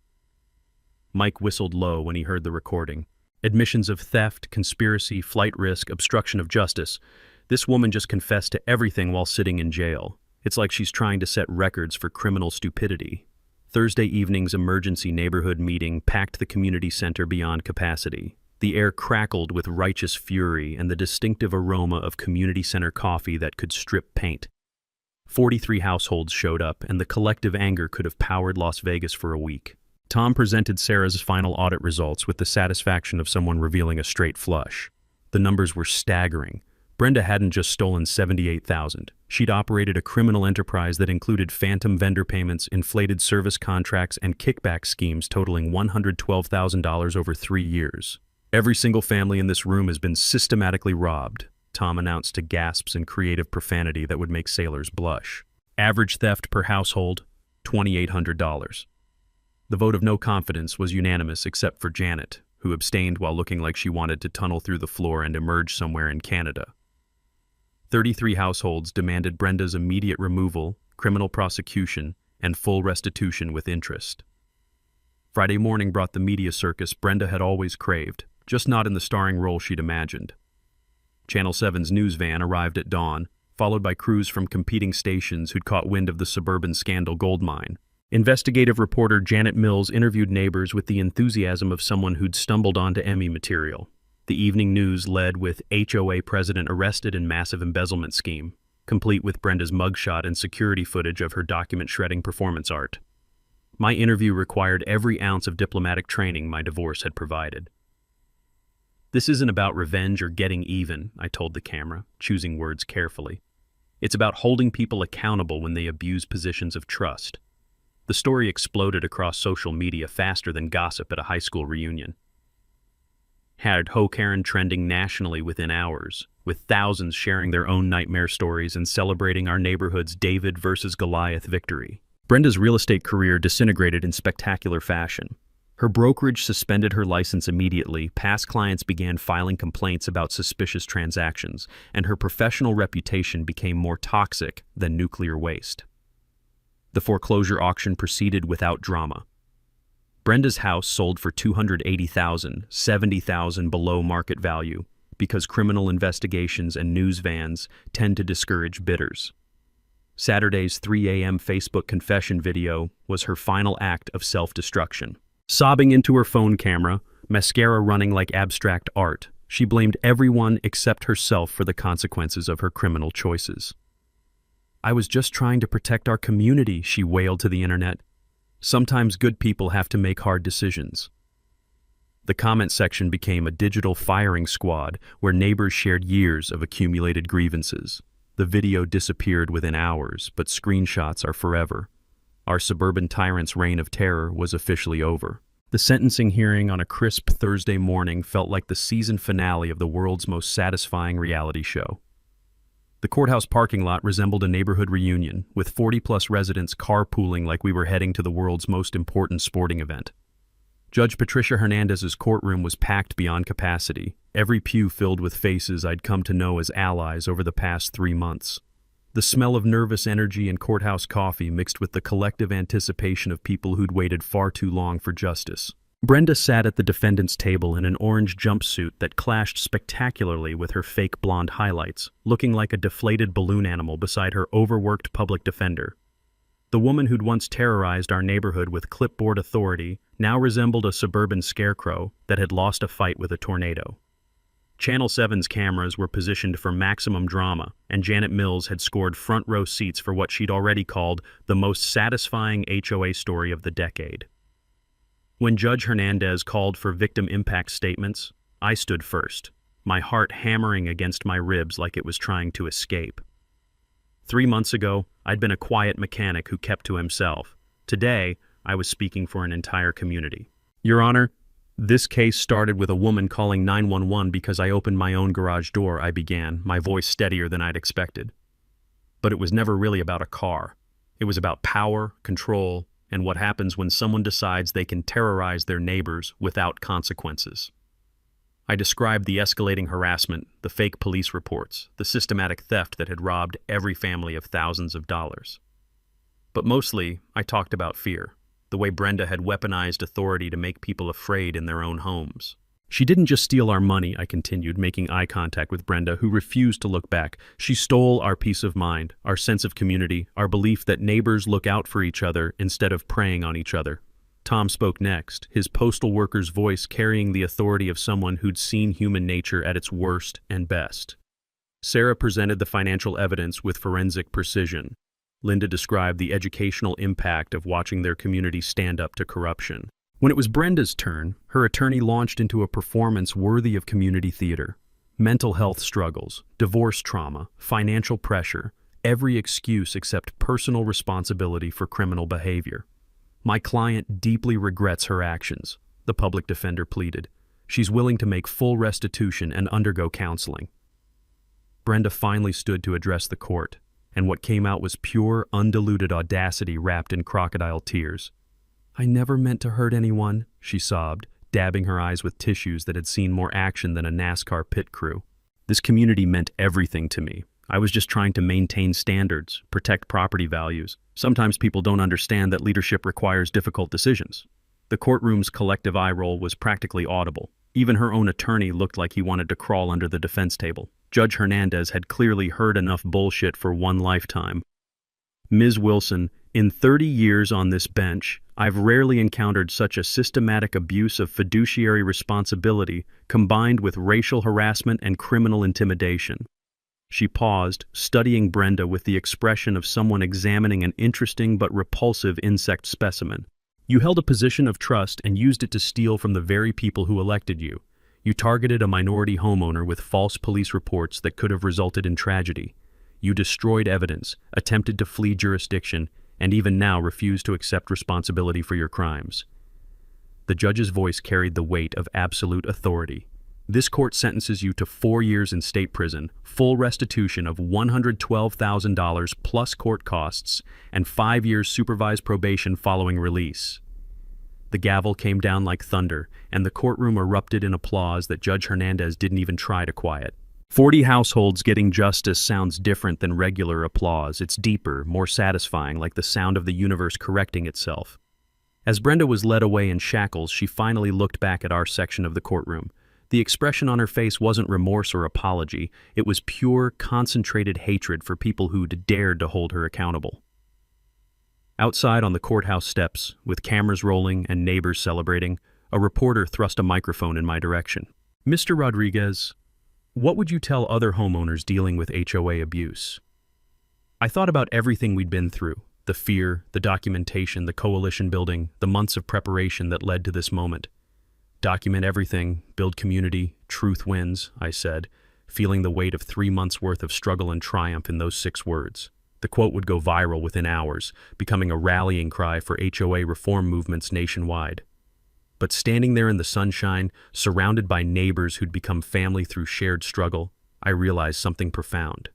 Speaker 1: Mike whistled low when he heard the recording. Admissions of theft, conspiracy, flight risk, obstruction of justice. This woman just confessed to everything while sitting in jail. It's like she's trying to set records for criminal stupidity. Thursday evening's emergency neighborhood meeting packed the community center beyond capacity. The air crackled with righteous fury and the distinctive aroma of community center coffee that could strip paint. 43 households showed up, and the collective anger could have powered Las Vegas for a week. Tom presented Sarah's final audit results with the satisfaction of someone revealing a straight flush. The numbers were staggering. Brenda hadn't just stolen $78,000. She'd operated a criminal enterprise that included phantom vendor payments, inflated service contracts, and kickback schemes totaling $112,000 over 3 years. "Every single family in this room has been systematically robbed," Tom announced to gasps and creative profanity that would make sailors blush. "Average theft per household, $2,800. The vote of no confidence was unanimous except for Janet, who abstained while looking like she wanted to tunnel through the floor and emerge somewhere in Canada. 33 households demanded Brenda's immediate removal, criminal prosecution, and full restitution with interest. Friday morning brought the media circus Brenda had always craved, just not in the starring role she'd imagined. Channel 7's news van arrived at dawn, followed by crews from competing stations who'd caught wind of the suburban scandal goldmine. Investigative reporter Janet Mills interviewed neighbors with the enthusiasm of someone who'd stumbled onto Emmy material. The evening news led with HOA president arrested in massive embezzlement scheme, complete with Brenda's mugshot and security footage of her document-shredding performance art. My interview required every ounce of diplomatic training my divorce had provided. "This isn't about revenge or getting even," I told the camera, choosing words carefully. "It's about holding people accountable when they abuse positions of trust." The story exploded across social media faster than gossip at a high school reunion. Had HOA Karen trending nationally within hours, with thousands sharing their own nightmare stories and celebrating our neighborhood's David versus Goliath victory. Brenda's real estate career disintegrated in spectacular fashion. Her brokerage suspended her license immediately, past clients began filing complaints about suspicious transactions, and her professional reputation became more toxic than nuclear waste. The foreclosure auction proceeded without drama. Brenda's house sold for $280,000, $70,000 below market value, because criminal investigations and news vans tend to discourage bidders. Saturday's 3 a.m. Facebook confession video was her final act of self-destruction. Sobbing into her phone camera, mascara running like abstract art, she blamed everyone except herself for the consequences of her criminal choices. "I was just trying to protect our community," she wailed to the internet. "Sometimes good people have to make hard decisions." The comment section became a digital firing squad where neighbors shared years of accumulated grievances. The video disappeared within hours, but screenshots are forever. Our suburban tyrant's reign of terror was officially over. The sentencing hearing on a crisp Thursday morning felt like the season finale of the world's most satisfying reality show. The courthouse parking lot resembled a neighborhood reunion, with 40-plus residents carpooling like we were heading to the world's most important sporting event. Judge Patricia Hernandez's courtroom was packed beyond capacity, every pew filled with faces I'd come to know as allies over the past 3 months. The smell of nervous energy and courthouse coffee mixed with the collective anticipation of people who'd waited far too long for justice. Brenda sat at the defendant's table in an orange jumpsuit that clashed spectacularly with her fake blonde highlights, looking like a deflated balloon animal beside her overworked public defender. The woman who'd once terrorized our neighborhood with clipboard authority now resembled a suburban scarecrow that had lost a fight with a tornado. Channel 7's cameras were positioned for maximum drama, and Janet Mills had scored front-row seats for what she'd already called the most satisfying HOA story of the decade. When Judge Hernandez called for victim impact statements, I stood first, my heart hammering against my ribs like it was trying to escape. 3 months ago, I'd been a quiet mechanic who kept to himself. Today, I was speaking for an entire community. Your Honor, this case started with a woman calling 911 because I opened my own garage door, I began, my voice steadier than I'd expected. But it was never really about a car. It was about power, control, and what happens when someone decides they can terrorize their neighbors without consequences. I described the escalating harassment, the fake police reports, the systematic theft that had robbed every family of thousands of dollars. But mostly, I talked about fear, the way Brenda had weaponized authority to make people afraid in their own homes. She didn't just steal our money, I continued, making eye contact with Brenda, who refused to look back. She stole our peace of mind, our sense of community, our belief that neighbors look out for each other instead of preying on each other. Tom spoke next, his postal worker's voice carrying the authority of someone who'd seen human nature at its worst and best. Sarah presented the financial evidence with forensic precision. Linda described the educational impact of watching their community stand up to corruption. When it was Brenda's turn, her attorney launched into a performance worthy of community theater. Mental health struggles, divorce trauma, financial pressure, every excuse except personal responsibility for criminal behavior. My client deeply regrets her actions, the public defender pleaded. She's willing to make full restitution and undergo counseling. Brenda finally stood to address the court, and what came out was pure, undiluted audacity wrapped in crocodile tears. "I never meant to hurt anyone," she sobbed, dabbing her eyes with tissues that had seen more action than a NASCAR pit crew. "This community meant everything to me. I was just trying to maintain standards, protect property values. Sometimes people don't understand that leadership requires difficult decisions." The courtroom's collective eye roll was practically audible. Even her own attorney looked like he wanted to crawl under the defense table. Judge Hernandez had clearly heard enough bullshit for one lifetime. "Ms. Wilson, in 30 years on this bench, I've rarely encountered such a systematic abuse of fiduciary responsibility combined with racial harassment and criminal intimidation." She paused, studying Brenda with the expression of someone examining an interesting but repulsive insect specimen. "You held a position of trust and used it to steal from the very people who elected you. You targeted a minority homeowner with false police reports that could have resulted in tragedy. You destroyed evidence, attempted to flee jurisdiction, and even now refuse to accept responsibility for your crimes." The judge's voice carried the weight of absolute authority. "This court sentences you to 4 years in state prison, full restitution of $112,000 plus court costs, and 5 years supervised probation following release." The gavel came down like thunder, and the courtroom erupted in applause that Judge Hernandez didn't even try to quiet. 40 households getting justice sounds different than regular applause. It's deeper, more satisfying, like the sound of the universe correcting itself. As Brenda was led away in shackles, she finally looked back at our section of the courtroom. The expression on her face wasn't remorse or apology. It was pure, concentrated hatred for people who'd dared to hold her accountable. Outside on the courthouse steps, with cameras rolling and neighbors celebrating, a reporter thrust a microphone in my direction. "Mr. Rodriguez, what would you tell other homeowners dealing with HOA abuse?" I thought about everything we'd been through, the fear, the documentation, the coalition building, the months of preparation that led to this moment. "Document everything, build community, truth wins," I said, feeling the weight of 3 months' worth of struggle and triumph in those 6 words. The quote would go viral within hours, becoming a rallying cry for HOA reform movements nationwide. But standing there in the sunshine, surrounded by neighbors who'd become family through shared struggle, I realized something profound.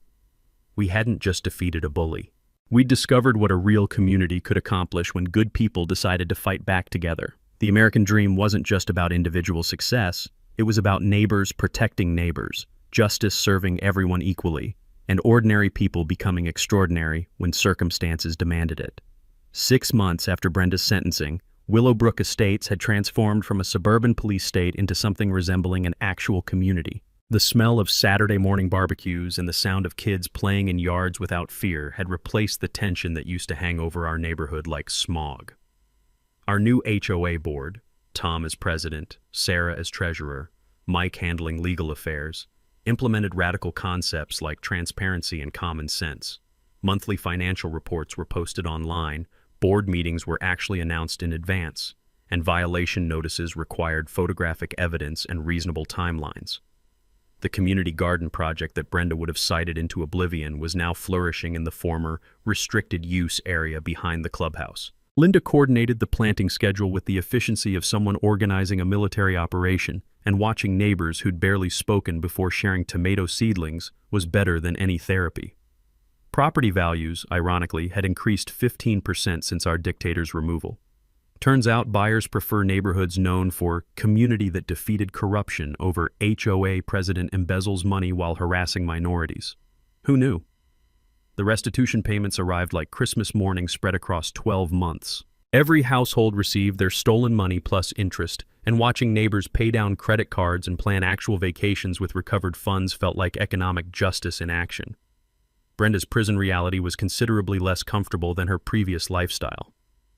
Speaker 1: We hadn't just defeated a bully. We'd discovered what a real community could accomplish when good people decided to fight back together. The American dream wasn't just about individual success, it was about neighbors protecting neighbors, justice serving everyone equally, and ordinary people becoming extraordinary when circumstances demanded it. 6 months after Brenda's sentencing, Willowbrook Estates had transformed from a suburban police state into something resembling an actual community. The smell of Saturday morning barbecues and the sound of kids playing in yards without fear had replaced the tension that used to hang over our neighborhood like smog. Our new HOA board, Tom as president, Sarah as treasurer, Mike handling legal affairs, implemented radical concepts like transparency and common sense. Monthly financial reports were posted online, board meetings were actually announced in advance, and violation notices required photographic evidence and reasonable timelines. The community garden project that Brenda would have cited into oblivion was now flourishing in the former restricted use area behind the clubhouse. Linda coordinated the planting schedule with the efficiency of someone organizing a military operation, and watching neighbors who'd barely spoken before sharing tomato seedlings was better than any therapy. Property values, ironically, had increased 15% since our dictator's removal. Turns out buyers prefer neighborhoods known for community that defeated corruption over HOA president embezzles money while harassing minorities. Who knew? The restitution payments arrived like Christmas morning spread across 12 months. Every household received their stolen money plus interest, and watching neighbors pay down credit cards and plan actual vacations with recovered funds felt like economic justice in action. Brenda's prison reality was considerably less comfortable than her previous lifestyle.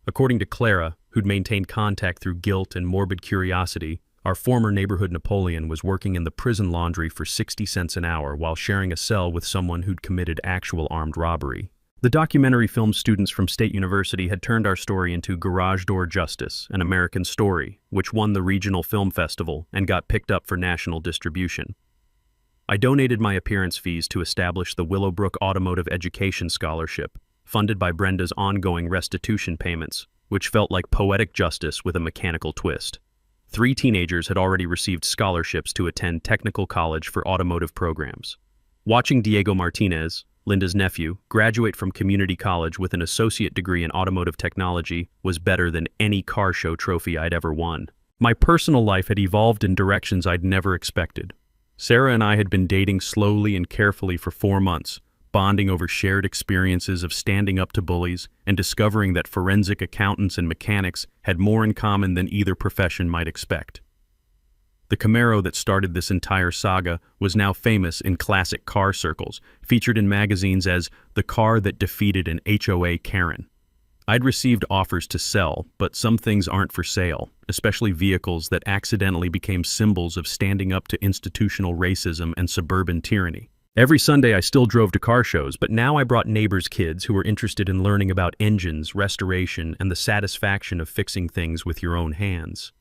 Speaker 1: According to Clara, who'd maintained contact through guilt and morbid curiosity, our former neighborhood Napoleon was working in the prison laundry for 60 cents an hour while sharing a cell with someone who'd committed actual armed robbery. The documentary film students from State University had turned our story into Garage Door Justice, an American Story, which won the regional film festival and got picked up for national distribution. I donated my appearance fees to establish the Willowbrook Automotive Education Scholarship, funded by Brenda's ongoing restitution payments, which felt like poetic justice with a mechanical twist. 3 teenagers had already received scholarships to attend technical college for automotive programs. Watching Diego Martinez, Linda's nephew, graduate from community college with an associate degree in automotive technology was better than any car show trophy I'd ever won. My personal life had evolved in directions I'd never expected. Sarah and I had been dating slowly and carefully for 4 months, bonding over shared experiences of standing up to bullies and discovering that forensic accountants and mechanics had more in common than either profession might expect. The Camaro that started this entire saga was now famous in classic car circles, featured in magazines as the car that defeated an HOA Karen. I'd received offers to sell, but some things aren't for sale, especially vehicles that accidentally became symbols of standing up to institutional racism and suburban tyranny. Every Sunday I still drove to car shows, but now I brought neighbors' kids who were interested in learning about engines, restoration, and the satisfaction of fixing things with your own hands.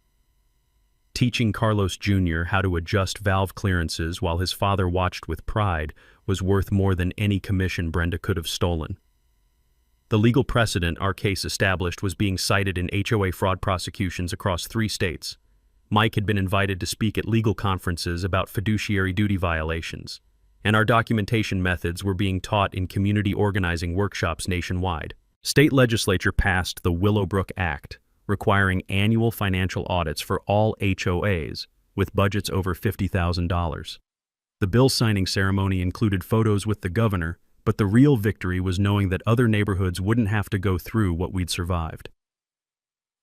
Speaker 1: Teaching Carlos Jr. how to adjust valve clearances while his father watched with pride was worth more than any commission Brenda could have stolen. The legal precedent our case established was being cited in HOA fraud prosecutions across 3 states. Mike had been invited to speak at legal conferences about fiduciary duty violations, and our documentation methods were being taught in community organizing workshops nationwide. State legislature passed the Willowbrook Act, requiring annual financial audits for all HOAs with budgets over $50,000. The bill signing ceremony included photos with the governor, but the real victory was knowing that other neighborhoods wouldn't have to go through what we'd survived.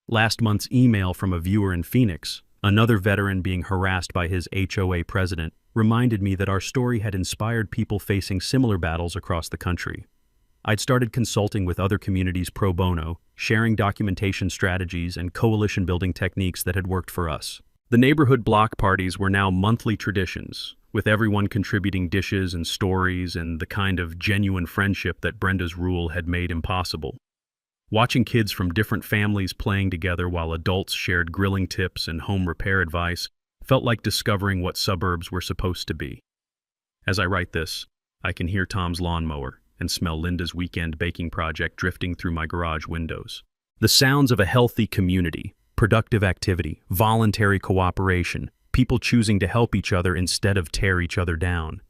Speaker 1: Last month's email from a viewer in Phoenix, another veteran being harassed by his HOA president, reminded me that our story had inspired people facing similar battles across the country. I'd started consulting with other communities pro bono, sharing documentation strategies and coalition-building techniques that had worked for us. The neighborhood block parties were now monthly traditions, with everyone contributing dishes and stories and the kind of genuine friendship that Brenda's rule had made impossible. Watching kids from different families playing together while adults shared grilling tips and home repair advice felt like discovering what suburbs were supposed to be. As I write this, I can hear Tom's lawnmower and smell Linda's weekend baking project drifting through my garage windows. The sounds of a healthy community, productive activity, voluntary cooperation, people choosing to help each other instead of tear each other down.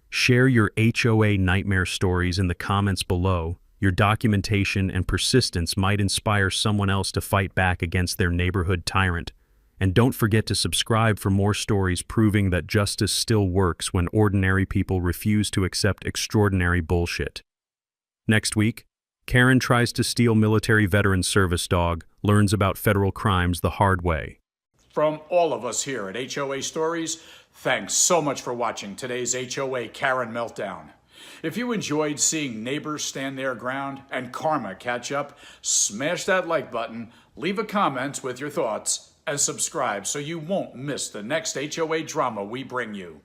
Speaker 1: Share your HOA nightmare stories in the comments below. Your documentation and persistence might inspire someone else to fight back against their neighborhood tyrant. And don't forget to subscribe for more stories proving that justice still works when ordinary people refuse to accept extraordinary bullshit. Next week, Karen tries to steal military veteran service dog, learns about federal crimes the hard way.
Speaker 2: From all of us here at HOA Stories, thanks so much for watching today's HOA Karen Meltdown. If you enjoyed seeing neighbors stand their ground and karma catch up, smash that like button, leave a comment with your thoughts, and subscribe so you won't miss the next HOA drama we bring you.